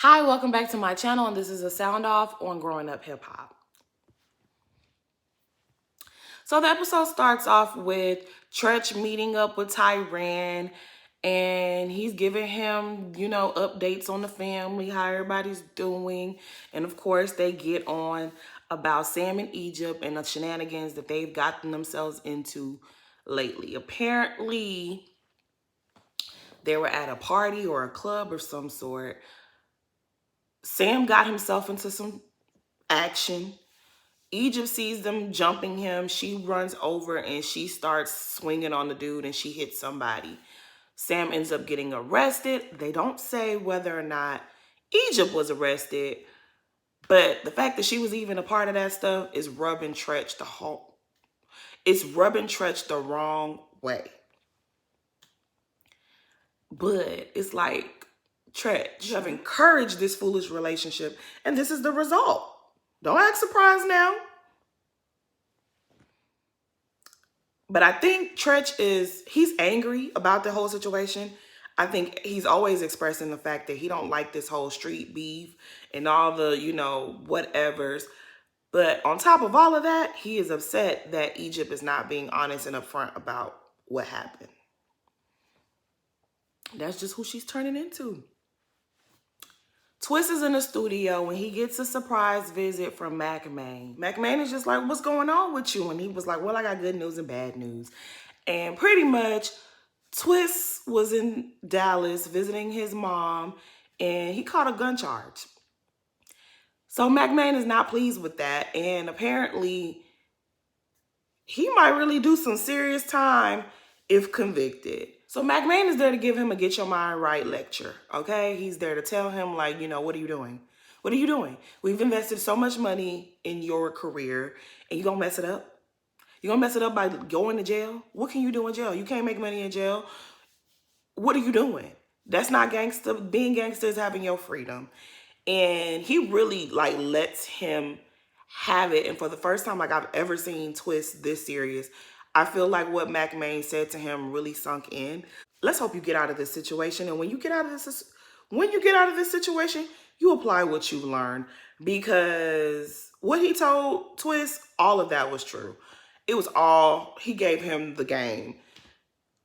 Hi, welcome back to my channel, and this is a sound off on growing up hip hop. So the episode starts off with Tretch meeting up with Tyran, and he's giving him, updates on the family, how everybody's doing. And of course, they get on about Sam and Egypt and the shenanigans that they've gotten themselves into lately. Apparently, they were at a party or a club of some sort. Sam got himself into some action. Egypt sees them jumping him. She runs over and she starts swinging on the dude and she hits somebody. Sam ends up getting arrested. They don't say whether or not Egypt was arrested, but the fact that she was even a part of that stuff is rubbing Tretch the wrong way. But it's like, Tretch, you have encouraged this foolish relationship and this is the result. Don't act surprised now. But I think Tretch he's angry about the whole situation. I think he's always expressing the fact that he don't like this whole street beef and all the, whatevers. But on top of all of that, he is upset that Egypt is not being honest and upfront about what happened. That's just who she's turning into. Twist is in the studio when he gets a surprise visit from McMahon. McMahon is just like, what's going on with you? And he was like, well, I got good news and bad news. And pretty much Twist was in Dallas visiting his mom and he caught a gun charge. So McMahon is not pleased with that. And apparently he might really do some serious time if convicted. So McMahon is there to give him a get your mind right lecture, okay? He's there to tell him, like, what are you doing? What are you doing? We've invested so much money in your career and you're gonna mess it up? You're gonna mess it up by going to jail? What can you do in jail? You can't make money in jail. What are you doing? That's not gangster. Being gangster is having your freedom. And he really lets him have it. And for the first time I've ever seen Twist this serious, I feel like what McMahon said to him really sunk in. Let's hope you get out of this situation. And when you get out of this situation, you apply what you've learned, because what he told Twist, all of that was true. It was all, he gave him the game.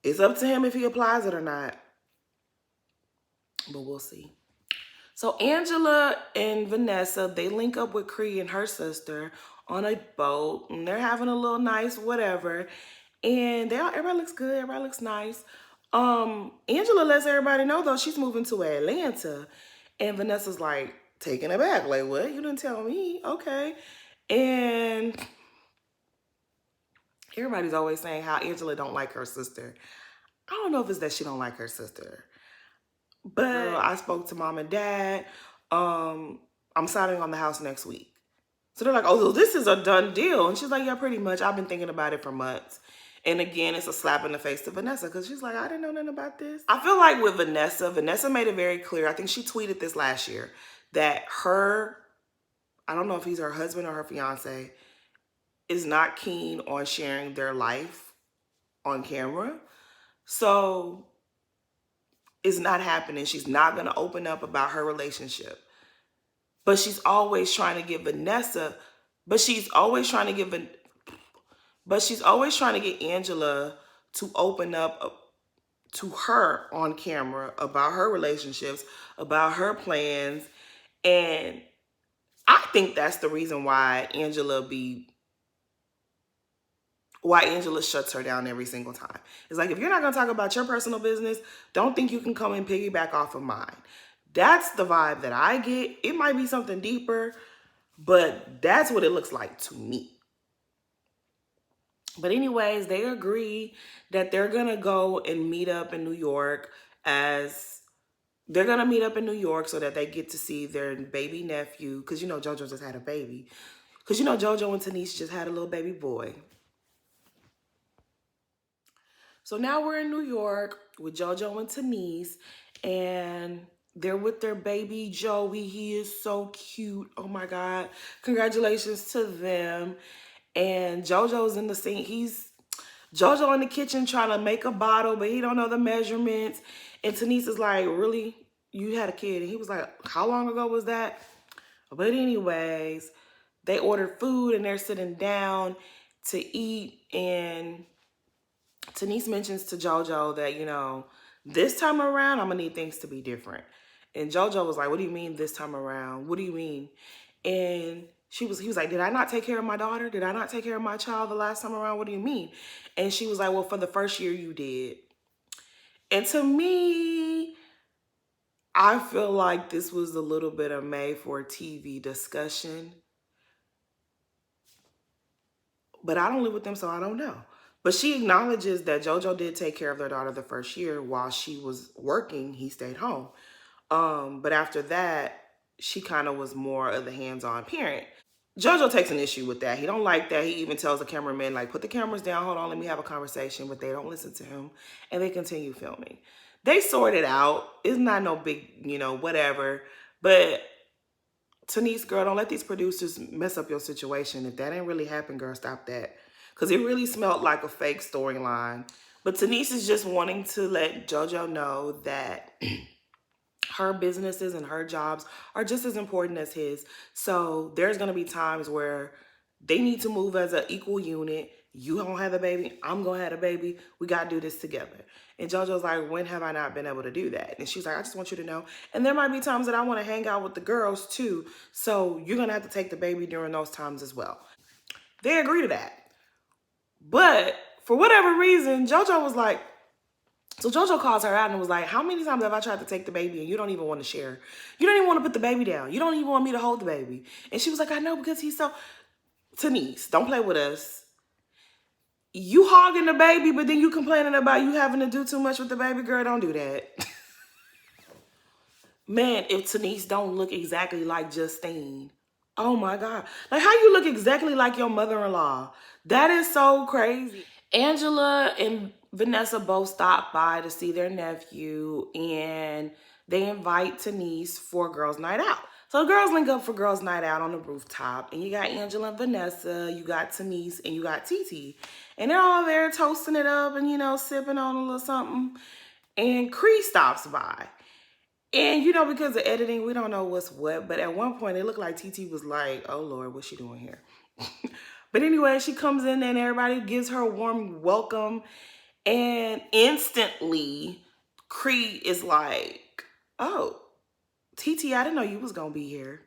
It's up to him if he applies it or not. But we'll see. So Angela and Vanessa, they link up with Cree and her sister on a boat, and they're having a little nice whatever. And everybody looks good, everybody looks nice. Angela lets everybody know though she's moving to Atlanta, and Vanessa's like taken aback, like, what? You didn't tell me? Okay. And everybody's always saying how Angela don't like her sister. I don't know if it's that she don't like her sister, but I spoke to mom and dad. I'm signing on the house next week. So they're like, oh, so this is a done deal. And she's like, yeah, pretty much. I've been thinking about it for months. And again, it's a slap in the face to Vanessa because she's like, I didn't know nothing about this. I feel like with Vanessa made it very clear. I think she tweeted this last year that I don't know if he's her husband or her fiance, is not keen on sharing their life on camera. So it's not happening. She's not going to open up about her relationship. But she's always trying to get Vanessa, she's always trying to get Angela to open up to her on camera about her relationships, about her plans. And I think that's the reason why Angela shuts her down every single time. It's like, if you're not going to talk about your personal business, don't think you can come and piggyback off of mine. That's the vibe that I get. It might be something deeper, but that's what it looks like to me. But anyways, they agree that they're going to go and meet up in New York so that they get to see their baby nephew. Because, JoJo just had a baby. Because, JoJo and Tanisha just had a little baby boy. So now we're in New York with JoJo and Tanisha, and they're with their baby Joey. He is so cute. Oh my God. Congratulations to them. And JoJo's in the scene. JoJo in the kitchen trying to make a bottle, but he don't know the measurements. And Tanisha's like, really? you had a kid. And he was like, how long ago was that? But anyways, they ordered food and they're sitting down to eat. And Tanise mentions to JoJo that, you know, this time around, I'm going to need things to be different. And JoJo was like, what do you mean this time around? What do you mean? And he was like, did I not take care of my daughter? Did I not take care of my child the last time around? What do you mean? And she was like, well, for the first year you did. And to me, I feel like this was a little bit of made for TV discussion. But I don't live with them, so I don't know. But she acknowledges that JoJo did take care of their daughter the first year while she was working. He stayed home. But after that, she kind of was more of the hands-on parent. JoJo takes an issue with that. He don't like that. He even tells the cameraman, like, put the cameras down. Hold on, let me have a conversation. But they don't listen to him, and they continue filming. They sort it out. It's not no big, you know, whatever. But Tanise, girl, don't let these producers mess up your situation. If that ain't really happened, girl, stop that. Because it really smelled like a fake storyline. But Tanise is just wanting to let JoJo know that her businesses and her jobs are just as important as his. So there's going to be times where they need to move as an equal unit. You don't have a baby. I'm going to have a baby. We got to do this together. And JoJo's like, when have I not been able to do that? And she's like, I just want you to know. And there might be times that I want to hang out with the girls too. So you're going to have to take the baby during those times as well. They agree to that. But for whatever reason, JoJo was like, so JoJo calls her out and was like, how many times have I tried to take the baby and you don't even want to share? You don't even want to put the baby down. You don't even want me to hold the baby. And she was like, I know, because he's so... Tanise, don't play with us. You hogging the baby, but then you complaining about you having to do too much with the baby. Girl, don't do that. Man, if Tanise don't look exactly like Justine, oh my God. Like, how you look exactly like your mother-in-law? That is so crazy. Angela and Vanessa both stopped by to see their nephew, and they invite Tanise for girls' night out. So the girls link up for girls' night out on the rooftop, and you got Angela and Vanessa, you got Tanise, and you got TT. And they're all there toasting it up and, you know, sipping on a little something. And Cree stops by. And, you know, because of editing, we don't know what's what. But at one point, it looked like TT was like, oh, Lord, what's she doing here? But anyway, she comes in and everybody gives her a warm welcome. And instantly, Cree is like, oh, TT, I didn't know you was going to be here.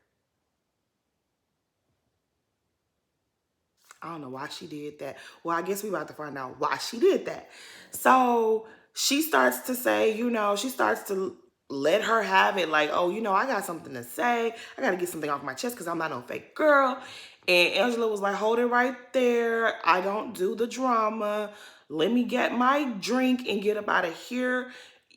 I don't know why she did that. Well, I guess we about to find out why she did that. So she starts to say, you know, she starts to let her have it. Like, oh, you know, I got something to say. I got to get something off my chest because I'm not no fake girl. And Angela was like, hold it right there. I don't do the drama. Let me get my drink and get up out of here.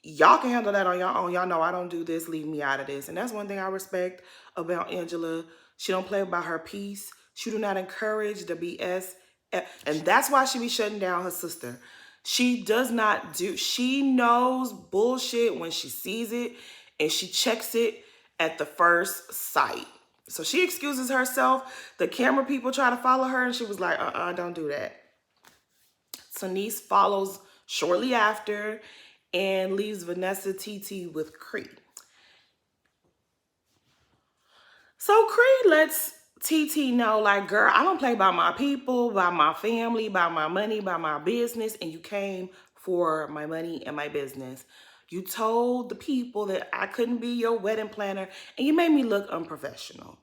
Y'all can handle that on your own. Y'all know I don't do this. Leave me out of this. And that's one thing I respect about Angela. She don't play about her peace. She do not encourage the BS. And that's why she be shutting down her sister. She does not do, she knows bullshit when she sees it, and she checks it at the first sight. So she excuses herself. The camera people try to follow her, and she was like, don't do that. Tanise follows shortly after and leaves Vanessa TT with Cree. So Cree lets TT know, like, girl, I don't play by my people, by my family, by my money, by my business, and you came for my money and my business. You told the people that I couldn't be your wedding planner, and you made me look unprofessional.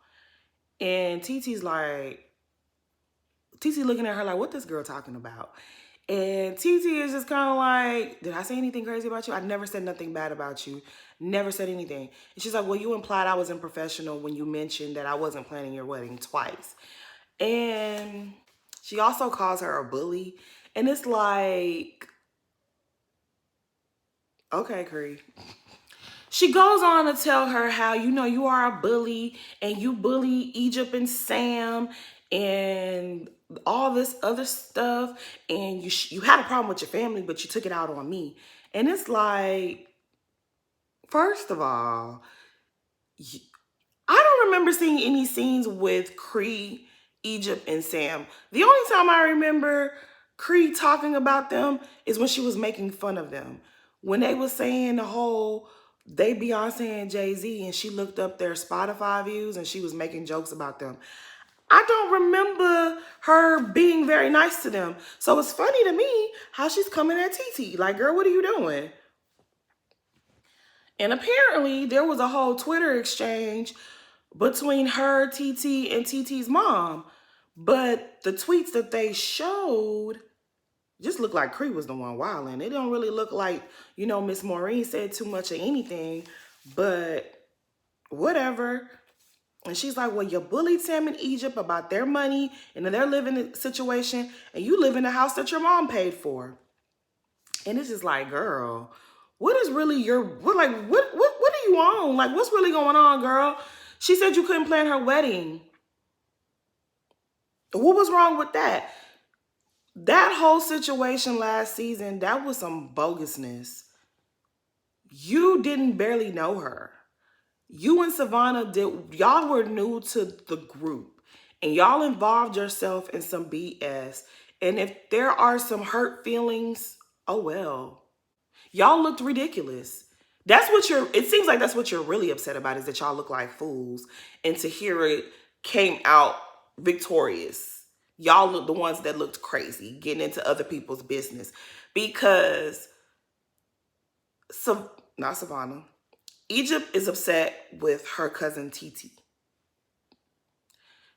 And TT's like, TT looking at her like, what this girl talking about? And TT is just kind of like, did I say anything crazy about you? I never said nothing bad about you. Never said anything. And she's like, well, you implied I was unprofessional when you mentioned that I wasn't planning your wedding twice. And she also calls her a bully. And it's like, okay, Cree. She goes on to tell her how, you know, you are a bully and you bully Egypt and Sam and all this other stuff. And you had a problem with your family, but you took it out on me. And it's like, first of all, I don't remember seeing any scenes with Cree, Egypt, and Sam. The only time I remember Cree talking about them is when she was making fun of them. When they was saying the whole, they Beyonce and Jay-Z, and she looked up their Spotify views and she was making jokes about them. I don't remember her being very nice to them. So it's funny to me how she's coming at TT. Like, girl, what are you doing? And apparently there was a whole Twitter exchange between her, TT, and TT's mom. But the tweets that they showed just looked like Cree was the one wilding. It don't really look like, Miss Maureen said too much of anything, but whatever. And she's like, well, you bullied Sam in Egypt about their money and their living situation, and you live in a house that your mom paid for. And it's just like, girl, what is really what are you on? Like, what's really going on, girl? She said you couldn't plan her wedding. What was wrong with that? That whole situation last season, that was some bogusness. You didn't barely know her. You and Savannah y'all were new to the group and y'all involved yourself in some BS. And if there are some hurt feelings, oh well. Y'all looked ridiculous. It seems like that's what you're really upset about, is that y'all look like fools. And Tahira came out victorious. Y'all look the ones that looked crazy, getting into other people's business. Because, not Savannah, Egypt is upset with her cousin TT.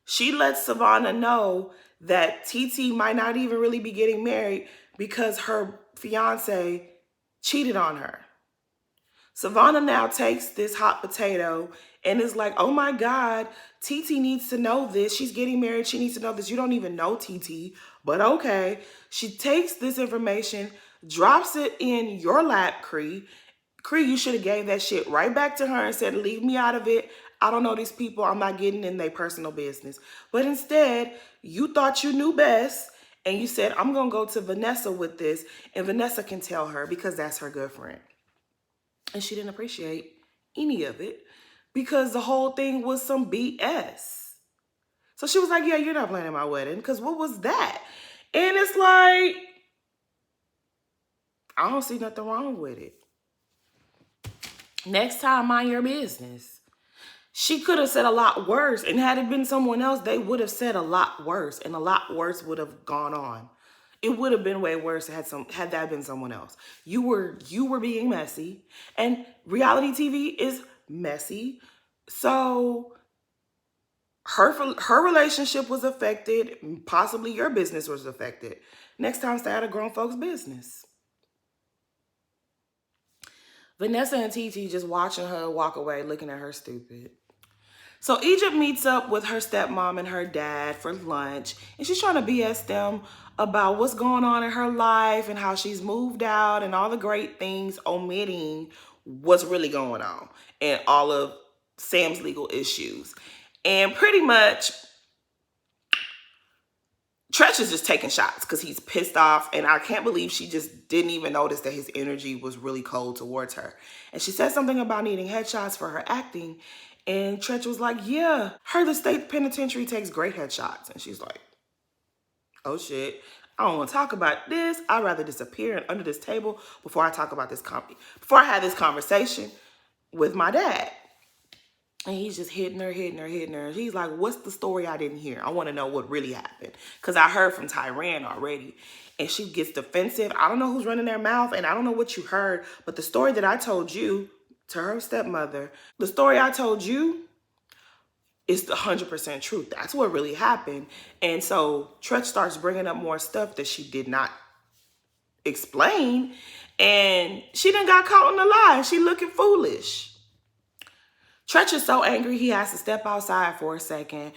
She lets Savannah know that TT might not even really be getting married because her fiance cheated on her. Savannah now takes this hot potato and is like, oh my God, TT needs to know this. She's getting married. She needs to know this. You don't even know TT, but okay. She takes this information, drops it in your lap, Cree. Cree, you should have gave that shit right back to her and said, leave me out of it. I don't know these people. I'm not getting in their personal business. But instead, you thought you knew best. And you said, I'm going to go to Vanessa with this. And Vanessa can tell her because that's her good friend. And she didn't appreciate any of it because the whole thing was some BS. So she was like, yeah, you're not planning my wedding. Because what was that? And it's like, I don't see nothing wrong with it. Next time, mind your business. She could have said a lot worse. And had it been someone else, they would have said a lot worse. And a lot worse would have gone on. It would have been way worse had that been someone else. You were being messy. And reality TV is messy. So her relationship was affected. Possibly your business was affected. Next time, stay out of grown folks' business. Vanessa and TT just watching her walk away, looking at her stupid. So Egypt meets up with her stepmom and her dad for lunch, and she's trying to BS them about what's going on in her life and how she's moved out and all the great things, omitting what's really going on and all of Sam's legal issues. And pretty much, Tretch is just taking shots because he's pissed off, and I can't believe she just didn't even notice that his energy was really cold towards her. And she said something about needing headshots for her acting, and Tretch was like, yeah, the state penitentiary takes great headshots. And she's like, oh shit, I don't want to talk about this. I'd rather disappear under this table before I talk about this before I have this conversation with my dad. And he's just hitting her. He's like, what's the story I didn't hear? I want to know what really happened. Because I heard from Tyran already. And she gets defensive. I don't know who's running their mouth, and I don't know what you heard. But the story that I told you, to her stepmother, the story I told you is the 100% truth. That's what really happened. And so Tretch starts bringing up more stuff that she did not explain. And she done got caught in the lie. She looking foolish. Tretch is so angry he has to step outside for a second.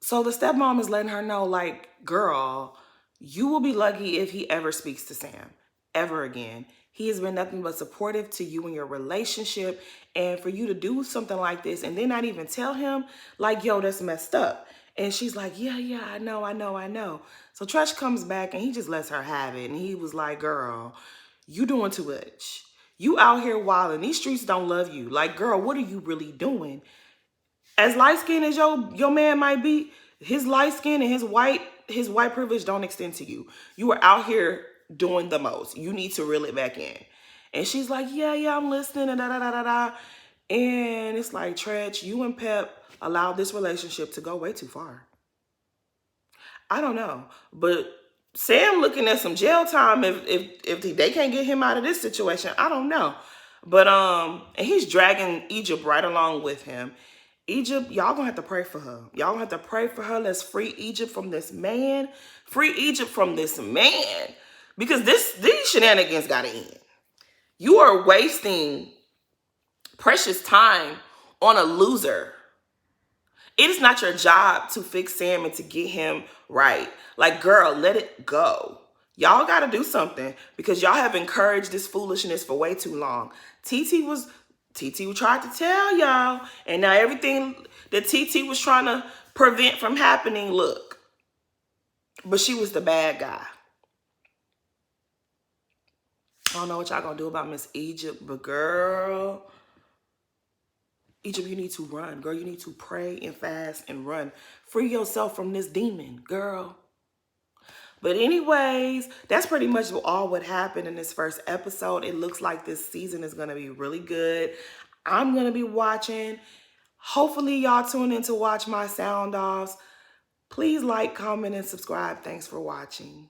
So the stepmom is letting her know, like, girl, you will be lucky if he ever speaks to Sam ever again. He has been nothing but supportive to you and your relationship. And for you to do something like this and then not even tell him, like, yo, that's messed up. And she's like, yeah, I know. So Tretch comes back and he just lets her have it. And he was like, girl, you doing too much. You out here wilding. These streets don't love you. Like, girl, what are you really doing? As light-skinned as your man might be, his light skin and his white privilege don't extend to you. You are out here doing the most. You need to reel it back in. And she's like, yeah, I'm listening, and da-da-da-da-da. And it's like, Tretch, you and Pep allowed this relationship to go way too far. I don't know. But Sam looking at some jail time if they can't get him out of this situation. I don't know. But and he's dragging Egypt right along with him. Egypt, y'all gonna have to pray for her. Y'all gonna have to pray for her. Let's free Egypt from this man. Free Egypt from this man. Because these shenanigans gotta end. You are wasting precious time on a loser. It is not your job to fix Sam and to get him right. Like, girl, let it go. Y'all got to do something because y'all have encouraged this foolishness for way too long. TT tried to tell y'all, and now everything that TT was trying to prevent from happening, look. But she was the bad guy. I don't know what y'all gonna do about Miss Egypt, but girl, Egypt, you need to run. Girl, you need to pray and fast and run. Free yourself from this demon, girl. But anyways, that's pretty much all what happened in this first episode. It looks like this season is going to be really good. I'm going to be watching. Hopefully y'all tune in to watch my sound offs. Please like, comment, and subscribe. Thanks for watching.